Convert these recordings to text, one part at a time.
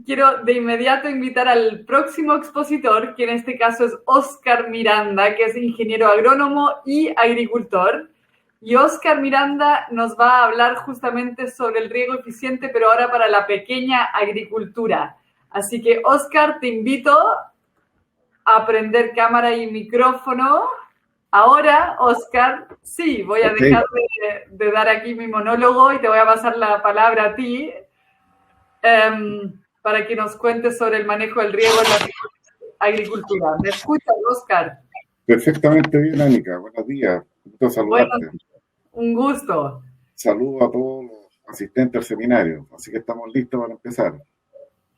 quiero de inmediato invitar al próximo expositor, que en este caso es Óscar Miranda, que es ingeniero agrónomo y agricultor. Y Óscar Miranda nos va a hablar justamente sobre el riego eficiente, pero ahora para la pequeña agricultura. Así que, Óscar, te invito a prender cámara y micrófono. Ahora, Óscar, sí, voy a dejar de dar aquí mi monólogo y te voy a pasar la palabra a ti para que nos cuentes sobre el manejo del riego en la agricultura. ¿Me escuchas, Óscar? Perfectamente bien, Anika. Buenos días. Gusto saludarte. Bueno, un gusto. Saludo a todos los asistentes al seminario. Así que estamos listos para empezar.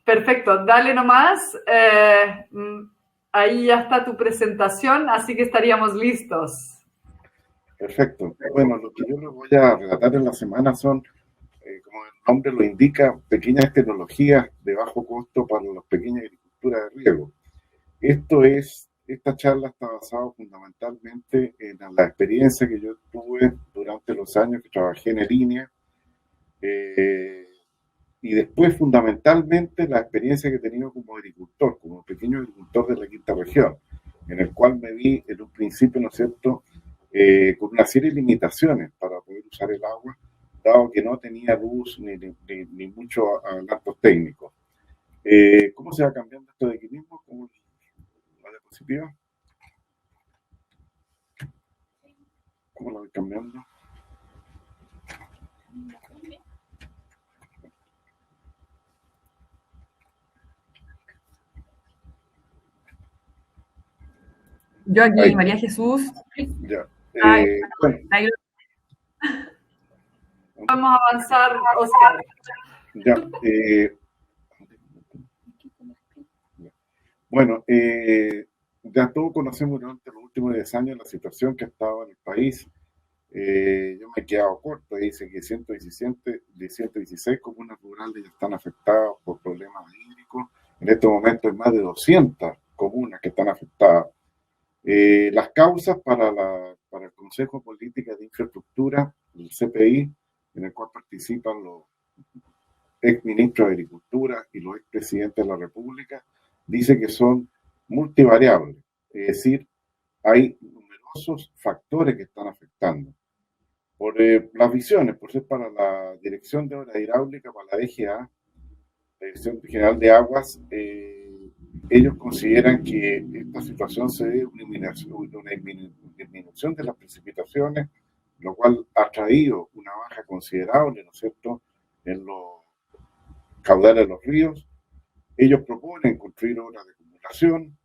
Perfecto, dale nomás. Ahí ya está tu presentación, así que estaríamos listos. Perfecto. Bueno, lo que yo les voy a relatar en la semana son, como el nombre lo indica, pequeñas tecnologías de bajo costo para las pequeñas agriculturas de riego. Esta charla está basada fundamentalmente en la experiencia que yo tuve durante los años que trabajé en línea, y después fundamentalmente la experiencia que he tenido como agricultor, como pequeño agricultor de la quinta región, en el cual me vi en un principio, ¿no es cierto?, con una serie de limitaciones para poder usar el agua, dado que no tenía luz ni muchos datos técnicos. ¿Cómo se va cambiando esto de aquí mismo? ¿Cómo la diapositiva? ¿Cómo la voy cambiando? Yo aquí, ahí. María Jesús. Ya. Bueno. Vamos a avanzar, Óscar. Ya. Bueno, ya todos conocemos durante los últimos 10 años la situación que ha estado en el país. Yo me he quedado corto, dice que 116 comunas rurales ya están afectadas por problemas hídricos. En este momento hay más de 200 comunas que están afectadas. Las causas para el Consejo de Política de Infraestructura, el CPI, en el cual participan los ex ministros de Agricultura y los ex presidentes de la República, dice que son multivariables, es decir, hay numerosos factores que están afectando. Por las visiones, por ser para la Dirección de Obras Hidráulicas, para la DGA, la Dirección General de Aguas, ellos consideran que esta situación se debe a una disminución de las precipitaciones, lo cual ha traído una baja considerable, ¿no es cierto?, en los caudales de los ríos. Ellos proponen construir obras de acumulación,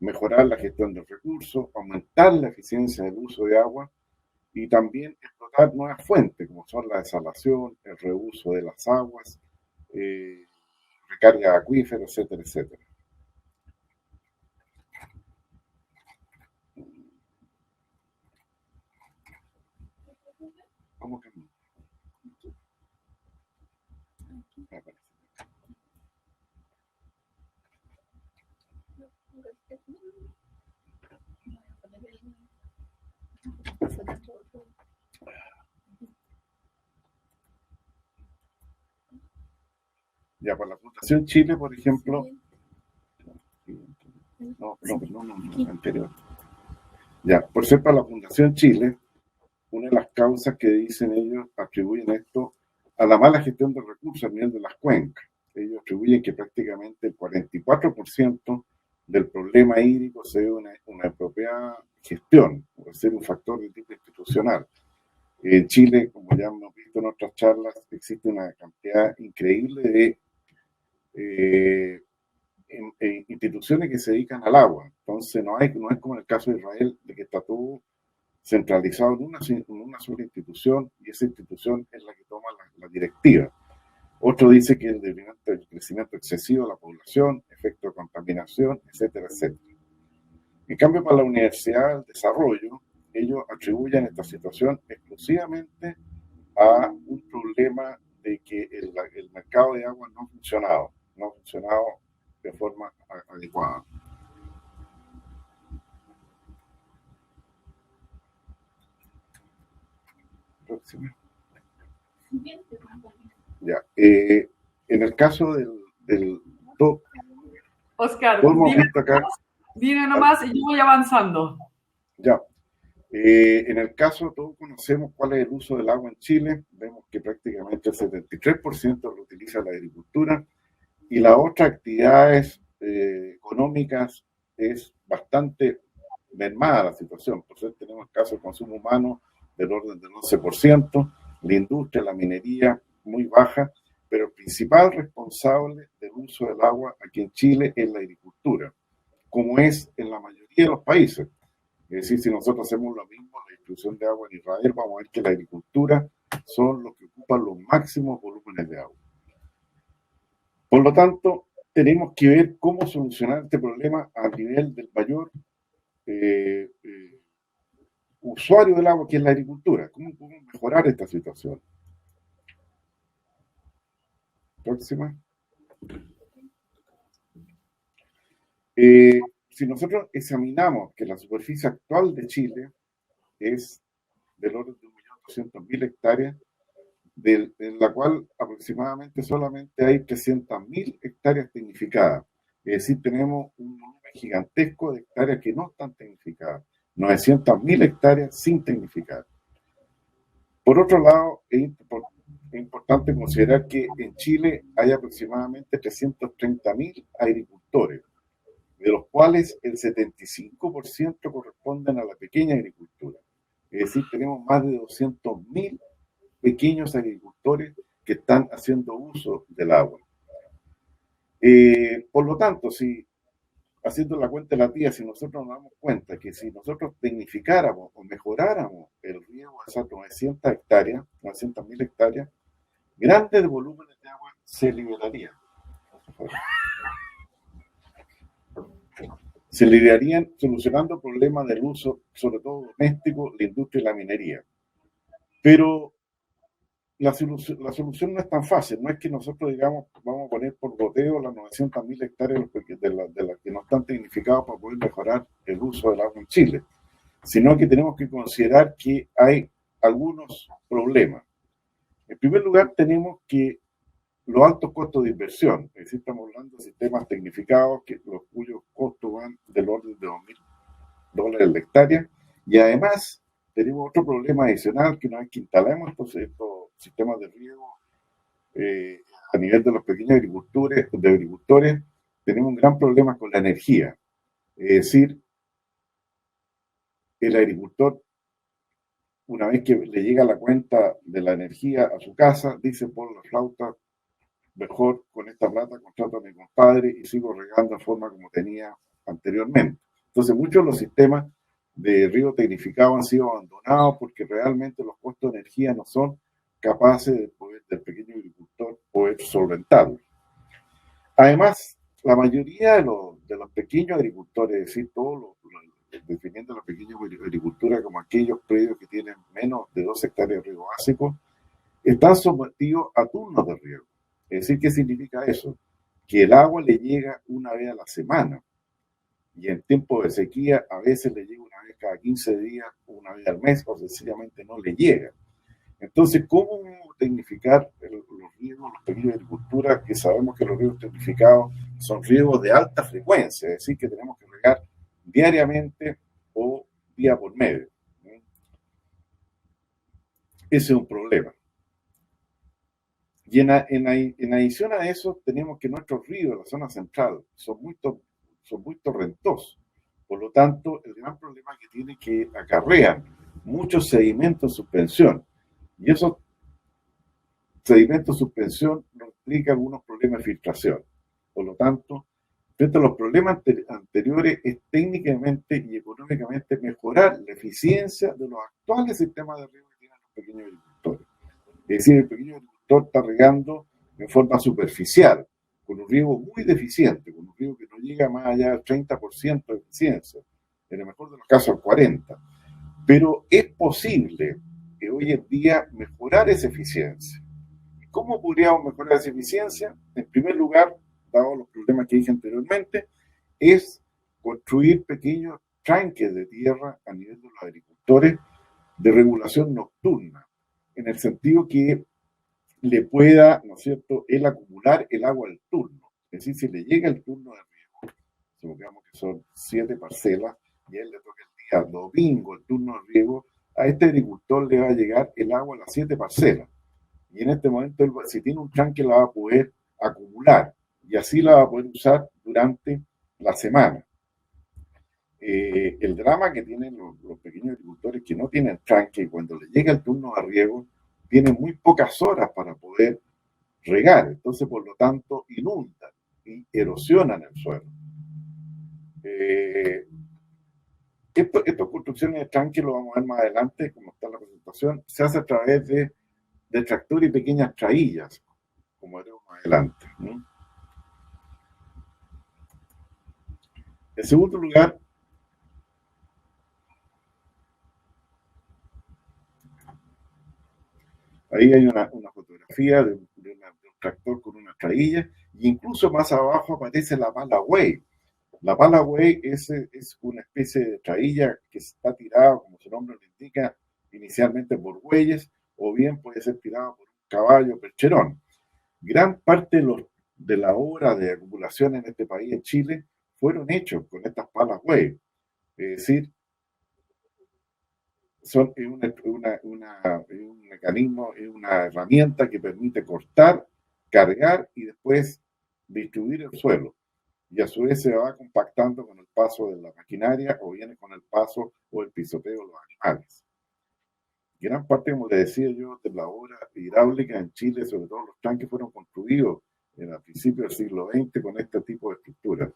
mejorar la gestión del recurso, aumentar la eficiencia del uso de agua y también explotar nuevas fuentes, como son la desalación, el reuso de las aguas, recarga de acuíferos, etcétera, etcétera. ¿Cómo que no? Ya, para la Fundación Chile, por ejemplo, no, anterior. Ya, por ser para la Fundación Chile, una de las causas que dicen ellos atribuyen esto a la mala gestión de recursos a nivel de las cuencas. Ellos atribuyen que prácticamente el 44% del problema hídrico se debe a una apropiada gestión, por ser un factor de tipo institucional. En Chile, como ya hemos visto en otras charlas, existe una cantidad increíble de instituciones que se dedican al agua. Entonces no es como en el caso de Israel, de que está todo centralizado en una sola institución, y esa institución es la que toma la directiva. Otro dice que el crecimiento excesivo de la población, efecto de contaminación, etcétera, etcétera. En cambio, para la Universidad del Desarrollo, ellos atribuyen esta situación exclusivamente a un problema de que el mercado de agua no ha funcionado de forma adecuada. Próxima. Ya, en el caso del todo, Oscar, todo el momento acá. dime nomás y yo voy avanzando. Ya. En el caso, todos conocemos cuál es el uso del agua en Chile. Vemos que prácticamente el 73% lo utiliza la agricultura y las otras actividades económicas es bastante mermada la situación. Por eso tenemos el caso del consumo humano del orden del 11%, la industria, la minería muy baja, pero el principal responsable del uso del agua aquí en Chile es la agricultura, como es en la mayoría de los países. Es decir, si nosotros hacemos lo mismo, la distribución de agua en Israel, vamos a ver que la agricultura son los que ocupan los máximos volúmenes de agua. Por lo tanto, tenemos que ver cómo solucionar este problema a nivel del mayor usuario del agua, que es la agricultura. ¿Cómo podemos mejorar esta situación? Próxima. Si nosotros examinamos que la superficie actual de Chile es del orden de 1.200.000 hectáreas, en la cual aproximadamente solamente hay 300.000 hectáreas tecnificadas. Es decir, tenemos un volumen gigantesco de hectáreas que no están tecnificadas, 900.000 hectáreas sin tecnificar. Por otro lado, es importante considerar que en Chile hay aproximadamente 330.000 agricultores, de los cuales el 75% corresponden a la pequeña agricultura. Es decir, tenemos más de 200.000 pequeños agricultores que están haciendo uso del agua. Por lo tanto, si haciendo la cuenta de la tía, si nosotros nos damos cuenta que si nosotros tecnificáramos o mejoráramos el riego de esas 900.000 hectáreas, grandes volúmenes de agua se liberarían. Se liderarían solucionando problemas del uso, sobre todo doméstico, la industria y la minería. Pero la solución no es tan fácil, no es que nosotros digamos, vamos a poner por goteo las 900.000 hectáreas de las que no están tecnificadas para poder mejorar el uso del agua en Chile, sino que tenemos que considerar que hay algunos problemas. En primer lugar, tenemos que los altos costos de inversión, es decir, estamos hablando de sistemas tecnificados cuyos costos van del orden de $2.000 la hectárea, y además tenemos otro problema adicional, que una vez que instalamos estos sistemas de riego a nivel de los pequeños agricultores, tenemos un gran problema con la energía. Es decir, el agricultor, una vez que le llega la cuenta de la energía a su casa, dice por la flauta, mejor con esta plata contrato a mi compadre y sigo regando de forma como tenía anteriormente. Entonces, muchos de los sistemas de riego tecnificado han sido abandonados porque realmente los costos de energía no son capaces del pequeño agricultor poder solventarlo. Además, la mayoría de los pequeños agricultores, es decir, definiendo la pequeña agricultura como aquellos predios que tienen menos de 2 hectáreas de riego básico, están sometidos a turnos de riego. Es decir, ¿qué significa eso? Que el agua le llega una vez a la semana y en tiempo de sequía a veces le llega una vez cada 15 días, una vez al mes, o sencillamente no le llega. Entonces, ¿cómo tecnificar los riegos, los pequeños de agricultura, que sabemos que los riegos tecnificados son riegos de alta frecuencia, es decir, que tenemos que regar diariamente o día por medio? Ese es un problema. Y en adición a eso, tenemos que nuestros ríos de la zona central son muy torrentosos. Por lo tanto, el gran problema que tiene es que acarrean muchos sedimentos en suspensión. Y esos sedimentos en suspensión nos implican algunos problemas de filtración. Por lo tanto, frente a los problemas anteriores, es técnicamente y económicamente mejorar la eficiencia de los actuales sistemas de riego que tienen los pequeños agricultores. Es decir, el pequeño agricultor está regando en forma superficial, con un riego muy deficiente, con un riego que no llega más allá del 30% de eficiencia, en el mejor de los casos al 40%. Pero es posible que hoy en día mejorar esa eficiencia. ¿Cómo podríamos mejorar esa eficiencia? En primer lugar, dado los problemas que dije anteriormente, es construir pequeños tranques de tierra a nivel de los agricultores de regulación nocturna, en el sentido que le pueda, ¿no es cierto?, él acumular el agua al turno. Es decir, si le llega el turno de riego, supongamos que son 7 parcelas, y a él le toca el día domingo el turno de riego, a este agricultor le va a llegar el agua a las 7 parcelas. Y en este momento, si tiene un tanque, la va a poder acumular y así la va a poder usar durante la semana. El drama que tienen los pequeños agricultores que no tienen tanque y cuando les llega el turno de riego, tienen muy pocas horas para poder regar, entonces por lo tanto inundan y erosionan el suelo. Estas construcciones de tanques, lo vamos a ver más adelante, como está en la presentación, se hace a través de tractor y pequeñas traillas, como veremos más adelante, ¿no? En segundo lugar, ahí hay una fotografía de un tractor con una trailla, e incluso más abajo aparece la pala Way. La pala Way es una especie de trailla que está tirada, como su nombre lo indica, inicialmente por bueyes, o bien puede ser tirada por un caballo percherón. Gran parte de la obra de acumulación en este país, en Chile, fueron hechos con estas palas Way. Es decir, es un mecanismo, es una herramienta que permite cortar, cargar y después distribuir el suelo. Y a su vez se va compactando con el paso de la maquinaria o viene con el paso o el pisoteo de los animales. Gran parte, como les decía yo, de la obra hidráulica en Chile, sobre todo los tanques, fueron construidos a principios del siglo XX con este tipo de estructuras.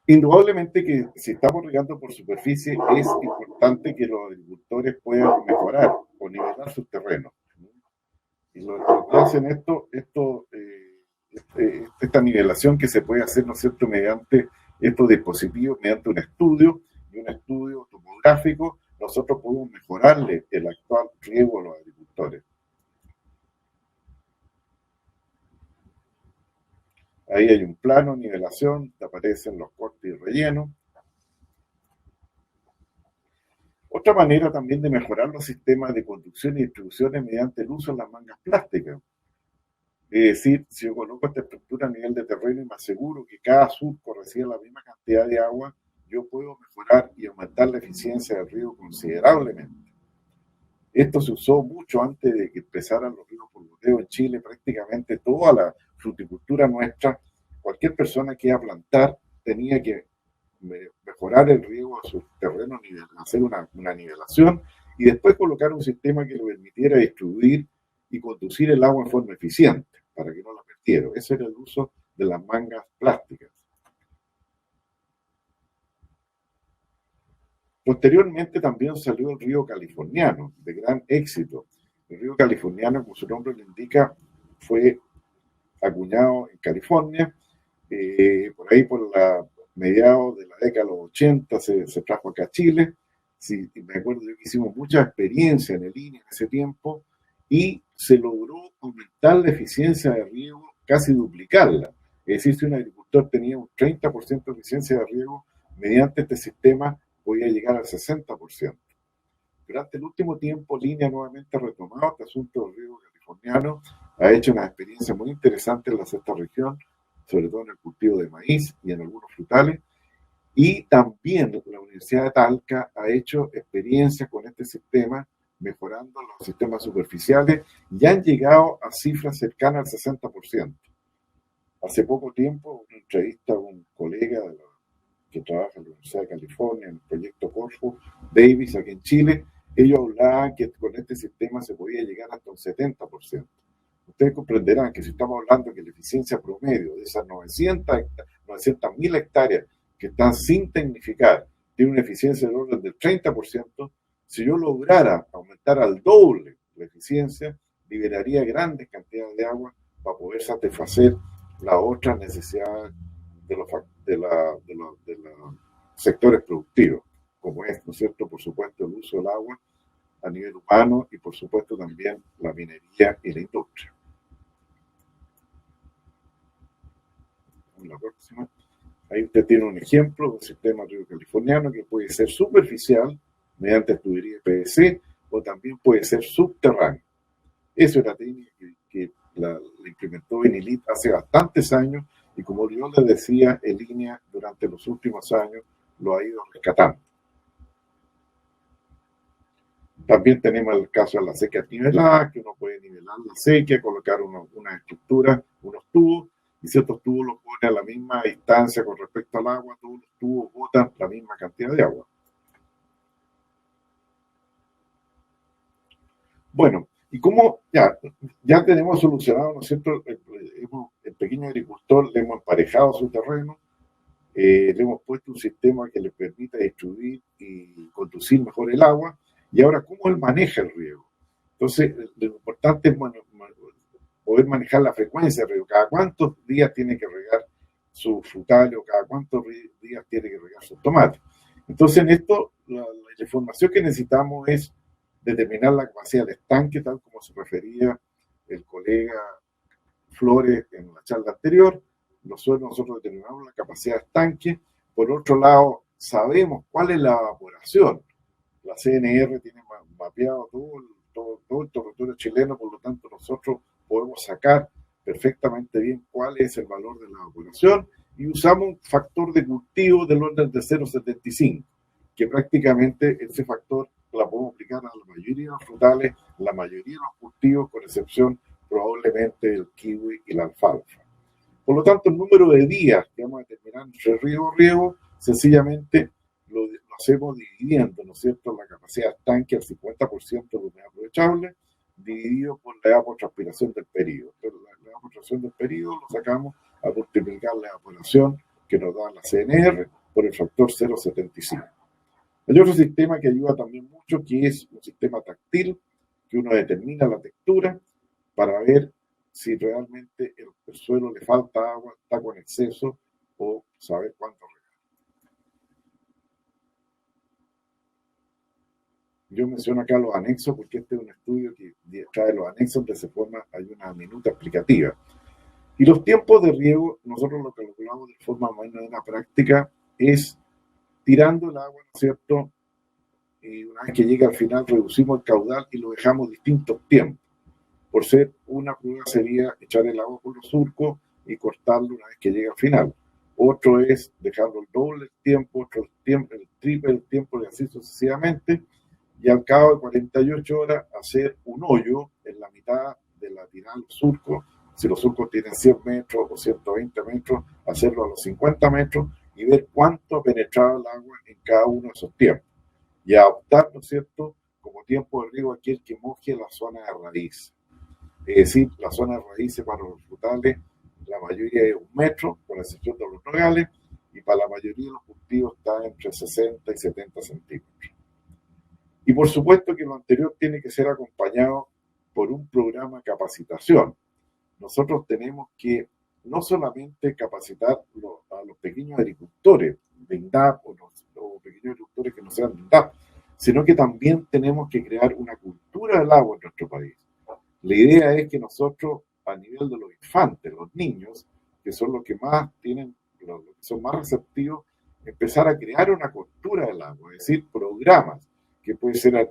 Indudablemente que si estamos regando por superficie es importante que los agricultores puedan mejorar o nivelar sus terrenos. Y lo que hacen esta nivelación que se puede hacer, ¿no es cierto?, mediante estos dispositivos, mediante un estudio topográfico, nosotros podemos mejorarle el actual riego a los agricultores. Ahí hay un plano, nivelación, te aparecen los cortes y rellenos. Otra manera también de mejorar los sistemas de conducción y distribución es mediante el uso de las mangas plásticas. Es decir, si yo coloco esta estructura a nivel de terreno y me aseguro que cada surco reciba la misma cantidad de agua, yo puedo mejorar y aumentar la eficiencia del riego considerablemente. Esto se usó mucho antes de que empezaran los ríos por goteo en Chile. Prácticamente toda la fruticultura nuestra, cualquier persona que iba a plantar tenía que mejorar el riego a sus terrenos, hacer una nivelación y después colocar un sistema que le permitiera distribuir y conducir el agua en forma eficiente para que no la perdiera. Ese era el uso de las mangas plásticas. Posteriormente también salió el río californiano, de gran éxito. El río californiano, como su nombre lo indica, fue acuñado en California. Por ahí, por mediados de la década de los 80, se trajo acá a Chile. Sí, me acuerdo yo que hicimos mucha experiencia en el INE en ese tiempo y se logró aumentar la eficiencia de riego, casi duplicarla. Es decir, si un agricultor tenía un 30% de eficiencia de riego, mediante este sistema podía llegar al 60%. Durante el último tiempo, Línea nuevamente ha retomado este asunto del riego californiano, ha hecho una experiencia muy interesante en la sexta región, sobre todo en el cultivo de maíz y en algunos frutales, y también la Universidad de Talca ha hecho experiencias con este sistema, mejorando los sistemas superficiales, y han llegado a cifras cercanas al 60%. Hace poco tiempo, una entrevista a un colega que trabaja en la Universidad de California, en el proyecto Corfo, Davis, aquí en Chile, ellos hablaban que con este sistema se podía llegar hasta un 70%. Ustedes comprenderán que si estamos hablando que la eficiencia promedio de esas 900.000 hectáreas que están sin tecnificar tiene una eficiencia del orden del 30%, si yo lograra aumentar al doble la eficiencia, liberaría grandes cantidades de agua para poder satisfacer las otras necesidades de los sectores productivos, como es, ¿no es cierto?, por supuesto, el uso del agua a nivel humano y, por supuesto, también la minería y la industria. La próxima. Ahí usted tiene un ejemplo de un sistema río californiano que puede ser superficial mediante tubería de PVC o también puede ser subterráneo. Eso era técnica que la implementó Benilit hace bastantes años y como yo les decía, en línea durante los últimos años lo ha ido rescatando. También tenemos el caso de la sequía nivelada, que uno puede nivelar la sequía, colocar una estructura, unos tubos, y ciertos tubos los pone a la misma distancia con respecto al agua, todos los tubos botan la misma cantidad de agua. Bueno, y como ya tenemos solucionado, ¿no es cierto? El pequeño agricultor le hemos emparejado su terreno, le hemos puesto un sistema que le permita distribuir y conducir mejor el agua, y ahora cómo él maneja el riego. Entonces, lo importante es poder manejar la frecuencia del riego, cada cuántos días tiene que regar sus frutales o cada cuántos días tiene que regar sus tomates. Entonces, en esto, la información que necesitamos es determinar la capacidad del estanque, tal como se refería el colega Flores en la charla anterior. Nosotros determinamos la capacidad de estanque. Por otro lado, sabemos cuál es la evaporación. La CNR tiene mapeado todo el territorio chileno, por lo tanto nosotros podemos sacar perfectamente bien cuál es el valor de la evaporación y usamos un factor de cultivo del orden de 0,75, que prácticamente ese factor la podemos aplicar a la mayoría de los frutales, la mayoría de los cultivos, con excepción probablemente del kiwi y la alfalfa. Por lo tanto, el número de días que vamos a determinar entre riego, sencillamente lo hacemos dividiendo, ¿no es cierto?, la capacidad de estanque al 50% de humedad aprovechable, dividido por la evapotranspiración del periodo. Entonces, la evapotranspiración del periodo lo sacamos a multiplicar la evaporación que nos da la CNR por el factor 0,75. Hay otro sistema que ayuda también mucho, que es un sistema táctil, que uno determina la textura para ver si realmente el suelo le falta agua, está con exceso, o saber cuánto regar. Yo menciono acá los anexos porque este es un estudio que trae los anexos donde se forma, hay una minuta explicativa. Y los tiempos de riego, nosotros lo calculamos de forma más de una práctica, es tirando el agua, ¿no es cierto? Y una vez que llega al final, reducimos el caudal y lo dejamos distintos tiempos. Por ser una prueba sería echar el agua por los surcos y cortarlo una vez que llega al final. Otro es dejarlo el doble el tiempo, otro el triple el tiempo y así sucesivamente. Y al cabo de 48 horas hacer un hoyo en la mitad de la tirada del surco. Si los surcos tienen 100 metros o 120 metros, hacerlo a los 50 metros y ver cuánto ha penetrado el agua en cada uno de esos tiempos. Y adoptar, ¿no es cierto?, como tiempo de riego aquel que moje la zona de raíz. Es decir, la zona de raíces para los frutales, la mayoría es 1 metro, con excepción de los nogales, y para la mayoría de los cultivos está entre 60 y 70 centímetros. Y por supuesto que lo anterior tiene que ser acompañado por un programa de capacitación. Nosotros tenemos que no solamente capacitar a los pequeños agricultores de INDAP o pequeños agricultores que no sean de INDAP, sino que también tenemos que crear una cultura del agua en nuestro país. La idea es que nosotros, a nivel de los infantes, los niños, que son los que más tienen, los que son más receptivos, empezar a crear una cultura del agua, es decir, programas que puede ser a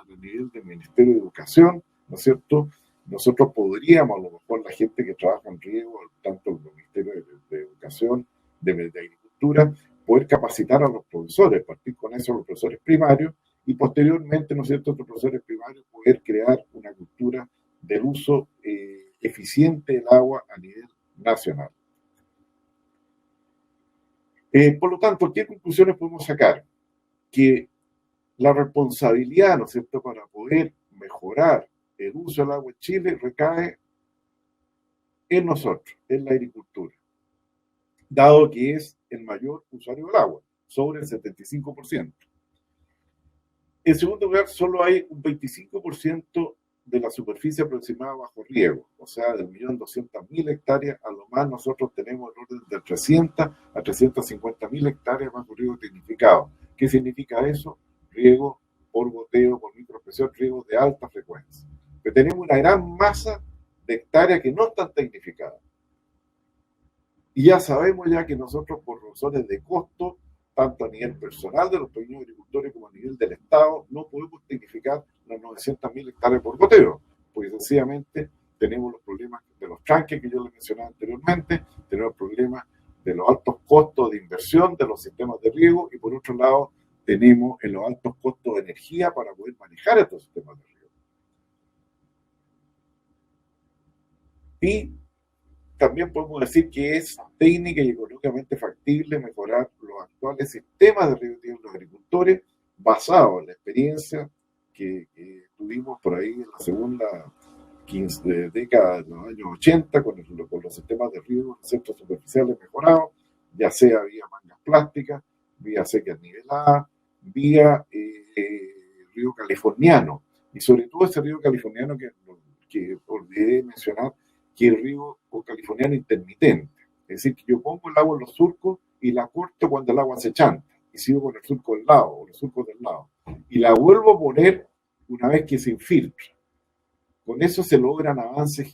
nivel del Ministerio de Educación, ¿no es cierto? Nosotros podríamos, a lo mejor la gente que trabaja en riego, tanto el Ministerio de Educación, de Agricultura, poder capacitar a los profesores, partir con eso a los profesores primarios, y posteriormente, ¿no es cierto?, los profesores primarios poder crear una cultura del uso eficiente del agua a nivel nacional. Por lo tanto, ¿qué conclusiones podemos sacar? Que la responsabilidad, ¿no es cierto?, para poder mejorar el uso del agua en Chile recae en nosotros, en la agricultura, dado que es el mayor usuario del agua, sobre el 75%. En segundo lugar, solo hay un 25% de la superficie aproximada bajo riego, o sea, del 1.200.000 hectáreas, a lo más nosotros tenemos el orden de 300 a 350.000 hectáreas bajo riego tecnificado. ¿Qué significa eso? Riego por goteo, por microexpresión, riego de alta frecuencia. Pero tenemos una gran masa de hectáreas que no están tecnificadas. Y ya sabemos ya que nosotros, por razones de costo, tanto a nivel personal de los pequeños agricultores como a nivel del Estado, no podemos tecnificar las 900.000 hectáreas por goteo. porque sencillamente tenemos los problemas de los tranques que yo les mencionaba anteriormente, tenemos problemas de los altos costos de inversión de los sistemas de riego y por otro lado tenemos los altos costos de energía para poder manejar estos sistemas de riego. Y también podemos decir que es técnica y económicamente factible mejorar los actuales sistemas de riego que tienen los agricultores basados en la experiencia que tuvimos por ahí en la segunda década de los años 80 con los sistemas de riego en centros superficiales mejorados, ya sea vía mangas plásticas, vía secas niveladas, vía río californiano. Y sobre todo ese río californiano que olvidé mencionar, que es el río californiano intermitente. Es decir, que yo pongo el agua en los surcos y la corto cuando el agua se chanta y sigo con el surco del lado o los surcos del lado. Y la vuelvo a poner una vez que se infiltra. Con eso se logran avances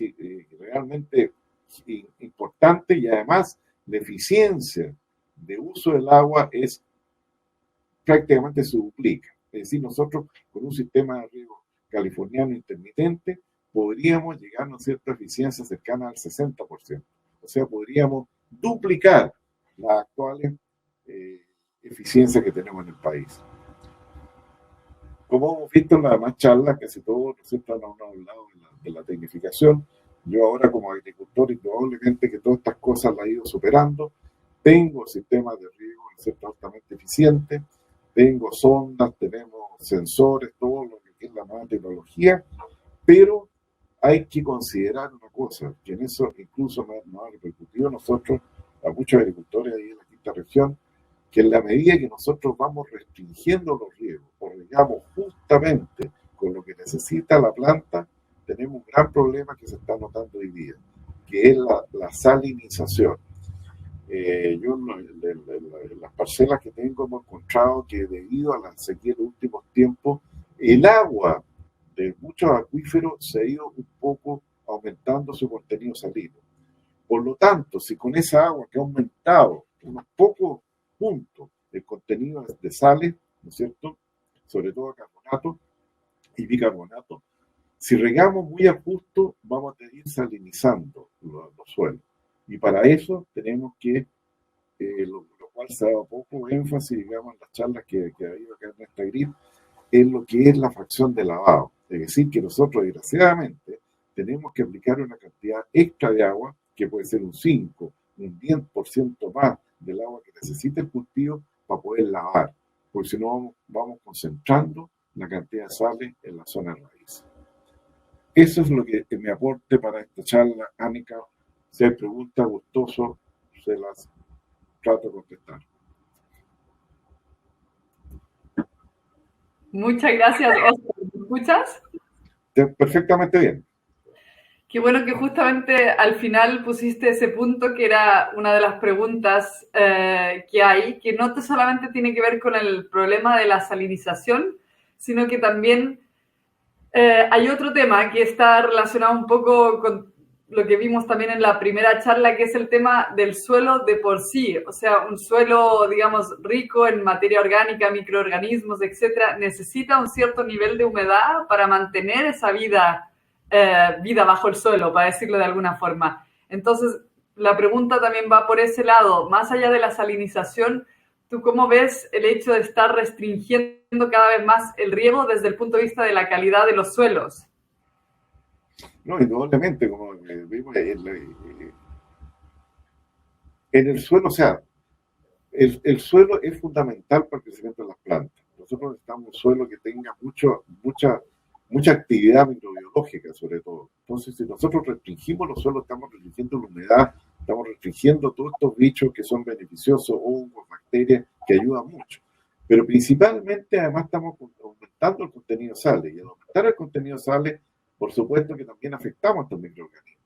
realmente importantes y además la eficiencia de uso del agua prácticamente se duplica. Es decir, nosotros con un sistema de riego californiano intermitente podríamos llegar a una cierta eficiencia cercana al 60%. O sea, podríamos duplicar las actuales eficiencias que tenemos en el país. Como hemos visto en las demás charlas, casi todos han hablado de la tecnificación. Yo ahora como agricultor, y probablemente que todas estas cosas las he ido superando, tengo sistemas de riego altamente eficientes, tengo sondas, tenemos sensores, todo lo que es la nueva tecnología, pero hay que considerar una cosa, que en eso incluso nos ha repercutido a nosotros, a muchos agricultores ahí en la quinta región, que en la medida que nosotros vamos restringiendo los riegos, o regamos justamente con lo que necesita la planta, tenemos un gran problema que se está notando hoy día, que es la salinización. Yo en las parcelas que tengo hemos encontrado que debido a la sequía de los últimos tiempos, el agua de muchos acuíferos se ha ido un poco aumentando su contenido salino. Por lo tanto, si con esa agua que ha aumentado unos pocos puntos el contenido de sales, ¿no es cierto?, sobre todo carbonato y bicarbonato, si regamos muy a justo, vamos a ir salinizando los suelos. Y para eso tenemos que, lo cual se ha dado poco énfasis, digamos, en las charlas que ha habido acá en esta GRIP, en lo que es la fracción de lavado. Es decir, que nosotros, desgraciadamente, tenemos que aplicar una cantidad extra de agua, que puede ser un 5, un 10% más del agua que necesita el cultivo para poder lavar, porque si no vamos concentrando la cantidad de sales en la zona de raíz. Eso es lo que me aporte para esta charla, Ánica. Si hay preguntas, gustoso, se las trato de contestar. Muchas gracias, Oscar. ¿Me escuchas? Perfectamente bien. Qué bueno que justamente al final pusiste ese punto que era una de las preguntas que hay, que no solamente tiene que ver con el problema de la salinización, sino que también hay otro tema que está relacionado un poco con lo que vimos también en la primera charla, que es el tema del suelo de por sí. O sea, un suelo, digamos, rico en materia orgánica, microorganismos, etcétera, necesita un cierto nivel de humedad para mantener esa vida bajo el suelo, para decirlo de alguna forma. Entonces, la pregunta también va por ese lado. Más allá de la salinización, ¿tú cómo ves el hecho de estar restringiendo cada vez más el riego desde el punto de vista de la calidad de los suelos? No, indudablemente, como vimos en el suelo, o sea, el suelo es fundamental para el crecimiento de las plantas. Nosotros necesitamos un suelo que tenga mucha actividad microbiológica, sobre todo. Entonces, si nosotros restringimos los suelos, estamos restringiendo la humedad, estamos restringiendo todos estos bichos que son beneficiosos, hongos, bacterias, que ayudan mucho. Pero principalmente, además, estamos aumentando el contenido de sales. Y al aumentar el contenido de sales, por supuesto que también afectamos a estos microorganismos.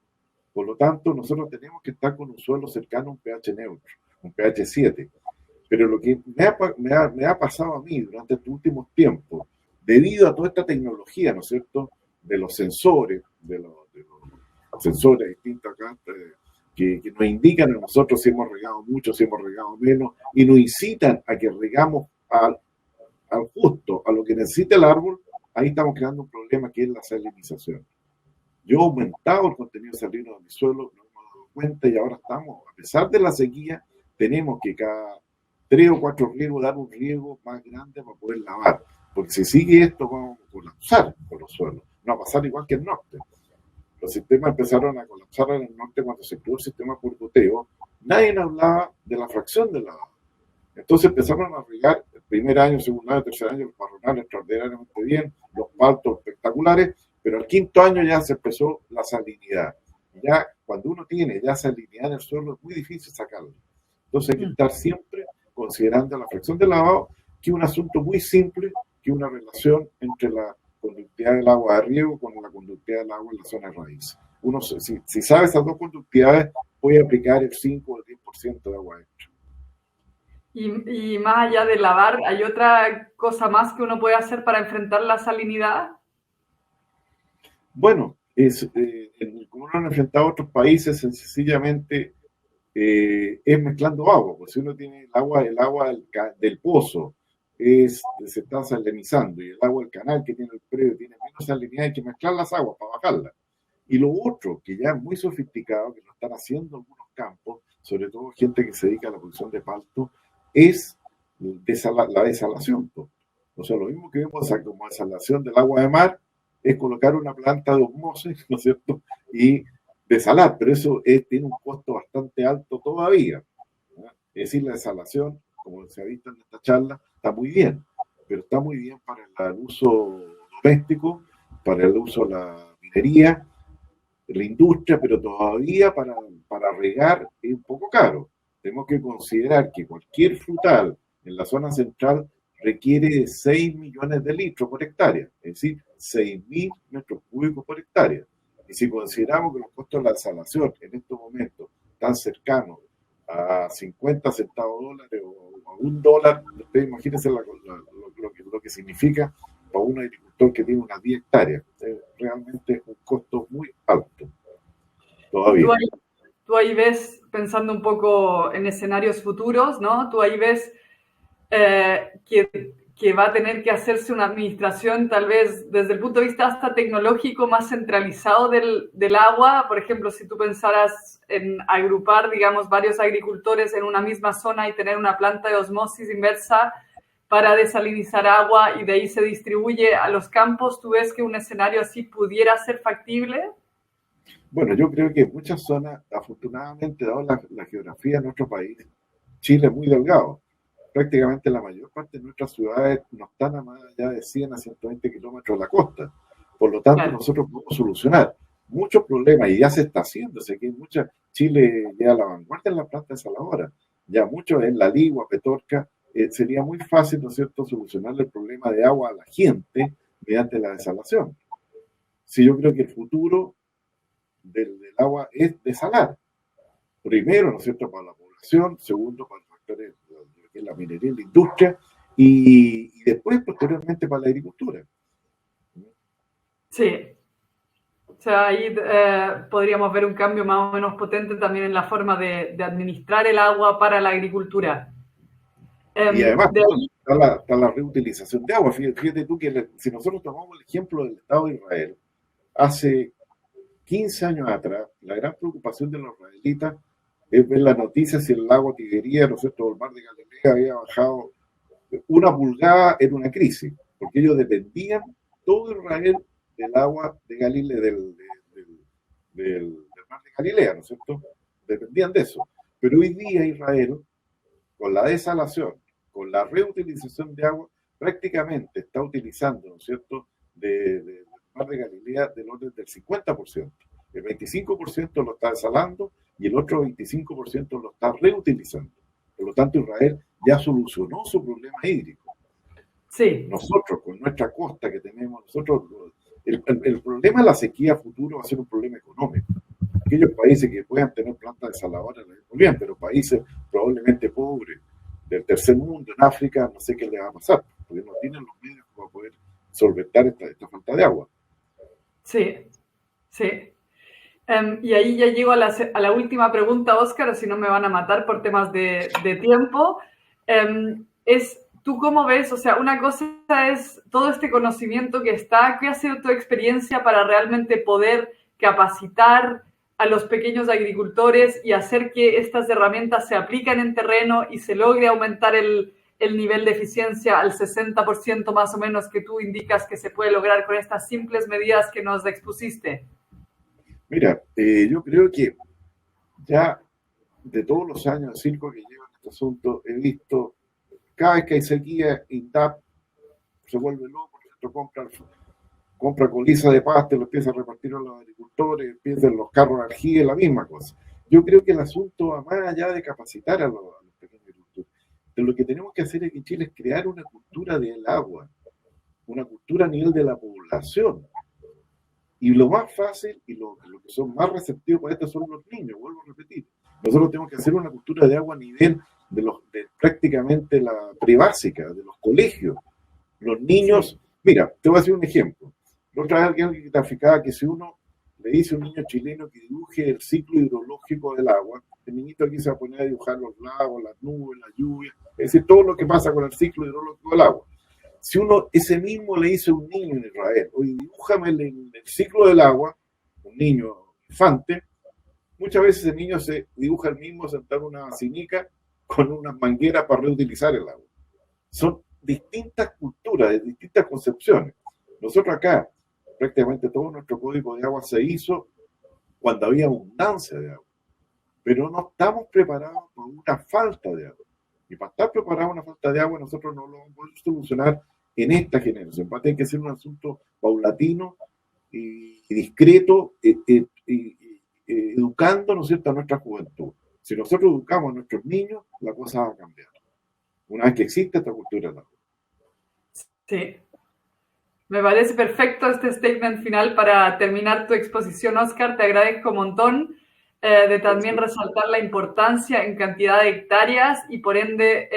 Por lo tanto, nosotros tenemos que estar con un suelo cercano a un pH neutro, un pH 7. Pero lo que me ha pasado a mí durante estos últimos tiempos, debido a toda esta tecnología, ¿no es cierto?, de los sensores, de los sensores distintos acá, que nos indican a nosotros si hemos regado mucho, si hemos regado menos, y nos incitan a que regamos al justo, a lo que necesita el árbol, ahí estamos creando un problema que es la salinización. Yo he aumentado el contenido salino de mi suelo, no hemos dado cuenta y ahora estamos, a pesar de la sequía, tenemos que cada 3 o 4 riegos dar un riego más grande para poder lavar. Porque si sigue esto, vamos a colapsar con los suelos. No va a pasar igual que el norte. Los sistemas empezaron a colapsar en el norte cuando se creó el sistema por goteo. Nadie hablaba de la fracción de lavado. Entonces empezaron a regar el primer año, segundo año, tercer año, los parronales extraordinariamente bien, los paltos espectaculares, pero al quinto año ya se empezó la salinidad. Ya cuando uno tiene ya salinidad en el suelo es muy difícil sacarla. Entonces hay que estar siempre considerando la fracción de lavado, que es un asunto muy simple, que es una relación entre la conductividad del agua de riego con la conductividad del agua en la zona de raíz. Uno, si sabe esas dos conductividades, puede aplicar el 5 o el 10% de agua extra. Y más allá de lavar, ¿hay otra cosa más que uno puede hacer para enfrentar la salinidad? Bueno, como lo han enfrentado otros países, sencillamente es mezclando agua. Pues si uno tiene el agua del pozo se está salinizando y el agua del canal que tiene el predio tiene menos salinidad, hay que mezclar las aguas para bajarla. Y lo otro, que ya es muy sofisticado, que lo están haciendo algunos campos, sobre todo gente que se dedica a la producción de palto, es la desalación. O sea, lo mismo que vemos como desalación del agua de mar, es colocar una planta de osmosis, ¿no es cierto? Y desalar, pero eso tiene un costo bastante alto todavía, ¿no? Es decir, la desalación, como se ha visto en esta charla, está muy bien, pero está muy bien para el uso doméstico, para el uso de la minería, de la industria, pero todavía para regar es un poco caro. Tenemos que considerar que cualquier frutal en la zona central requiere de 6 millones de litros por hectárea, es decir, 6.000 metros cúbicos por hectárea. Y si consideramos que los costos de la desalación en estos momentos están cercanos a 50 centavos dólares o a $1, ustedes imagínense lo que significa para un agricultor que tiene unas 10 hectáreas. Es realmente un costo muy alto todavía. Tú ahí ves, pensando un poco en escenarios futuros, ¿no? Tú ahí ves que va a tener que hacerse una administración tal vez desde el punto de vista hasta tecnológico más centralizado del agua. Por ejemplo, si tú pensaras en agrupar, digamos, varios agricultores en una misma zona y tener una planta de osmosis inversa para desalinizar agua y de ahí se distribuye a los campos, ¿tú ves que un escenario así pudiera ser factible? Bueno, yo creo que en muchas zonas, afortunadamente, dado la geografía de nuestro país, Chile es muy delgado. Prácticamente la mayor parte de nuestras ciudades no están a más allá de 100 a 120 kilómetros de la costa. Por lo tanto, claro, nosotros podemos solucionar muchos problemas y ya se está haciendo. Sé que Chile ya a la vanguardia en la planta desaladora. Ya mucho en La Ligua, Petorca, sería muy fácil, ¿no es cierto?, solucionar el problema de agua a la gente mediante la desalación. Sí, yo creo que el futuro del agua es desalar. Primero, ¿no es cierto?, para la población. Segundo, para los factores que es la minería y la industria, y después, posteriormente, para la agricultura. Sí. O sea, ahí podríamos ver un cambio más o menos potente también en la forma de administrar el agua para la agricultura. Y además está la reutilización de agua. Fíjate tú que si nosotros tomamos el ejemplo del Estado de Israel, hace 15 años atrás, la gran preocupación de los israelitas es ver las noticias si el lago Tiguería, ¿no es cierto?, el mar de Galilea había bajado 1 pulgada en una crisis, porque ellos dependían todo Israel del agua de Galilea, del mar de Galilea, ¿no es cierto? Dependían de eso. Pero hoy día Israel, con la desalación, con la reutilización de agua, prácticamente está utilizando, ¿no es cierto?, del mar de Galilea del orden del 50%. El 25% lo está desalando y el otro 25% lo está reutilizando. Por lo tanto, Israel ya solucionó su problema hídrico. Sí. Nosotros, con nuestra costa que tenemos, el problema de la sequía futuro va a ser un problema económico. Aquellos países que puedan tener plantas desaladoras, muy bien, pero países probablemente pobres, del tercer mundo, en África, no sé qué les va a pasar, porque no tienen los medios para poder solventar esta falta de agua. Sí, sí. Y ahí ya llego a la última pregunta, Óscar, si no me van a matar por temas de tiempo. ¿Tú cómo ves? O sea, una cosa es todo este conocimiento que está. ¿Qué ha sido tu experiencia para realmente poder capacitar a los pequeños agricultores y hacer que estas herramientas se apliquen en terreno y se logre aumentar el nivel de eficiencia al 60% más o menos que tú indicas que se puede lograr con estas simples medidas que nos expusiste? Mira, yo creo que ya de todos los años de circo que llevan este asunto, he visto cada vez que hay sequía, INDAP se vuelve loco, compra coliza de pasto, lo empieza a repartir a los agricultores, empiezan los carros de argía, la misma cosa. Yo creo que el asunto va más allá de capacitar a los pequeños agricultores. Pero lo que tenemos que hacer aquí en Chile es crear una cultura del agua, una cultura a nivel de la población. Y lo más fácil y lo que son más receptivos para esto son los niños, vuelvo a repetir. Nosotros tenemos que hacer una cultura de agua a nivel de prácticamente la prebásica, de los colegios. Los niños, mira, te voy a hacer un ejemplo. La otra vez alguien graficaba que si uno le dice a un niño chileno que dibuje el ciclo hidrológico del agua, el niñito aquí se va a poner a dibujar los lagos, las nubes, la lluvia, es decir, todo lo que pasa con el ciclo hidrológico del agua. Si uno ese mismo le dice a un niño en Israel, oye, dibújame el ciclo del agua, un niño infante, muchas veces el niño se dibuja el mismo sentado en una basinica con unas mangueras para reutilizar el agua. Son distintas culturas, distintas concepciones. Nosotros acá, prácticamente todo nuestro código de agua se hizo cuando había abundancia de agua, pero no estamos preparados para una falta de agua. Y para estar preparados para una falta de agua, nosotros no lo vamos a poder solucionar en esta generación. Va a tener que ser un asunto paulatino y discreto, educando, ¿no es cierto?, a nuestra juventud. Si nosotros educamos a nuestros niños, la cosa va a cambiar. Una vez que existe esta cultura del agua. Sí. Me parece perfecto este statement final para terminar tu exposición, Óscar. Te agradezco un montón de también resaltar la importancia en cantidad de hectáreas y por ende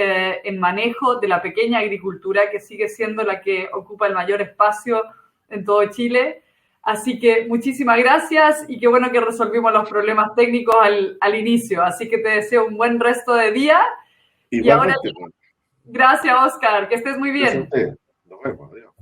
en manejo de la pequeña agricultura, que sigue siendo la que ocupa el mayor espacio en todo Chile. Así que muchísimas gracias y qué bueno que resolvimos los problemas técnicos al inicio. Así que te deseo un buen resto de día. Y ahora, gracias, Óscar, que estés muy bien. Nos vemos, adiós.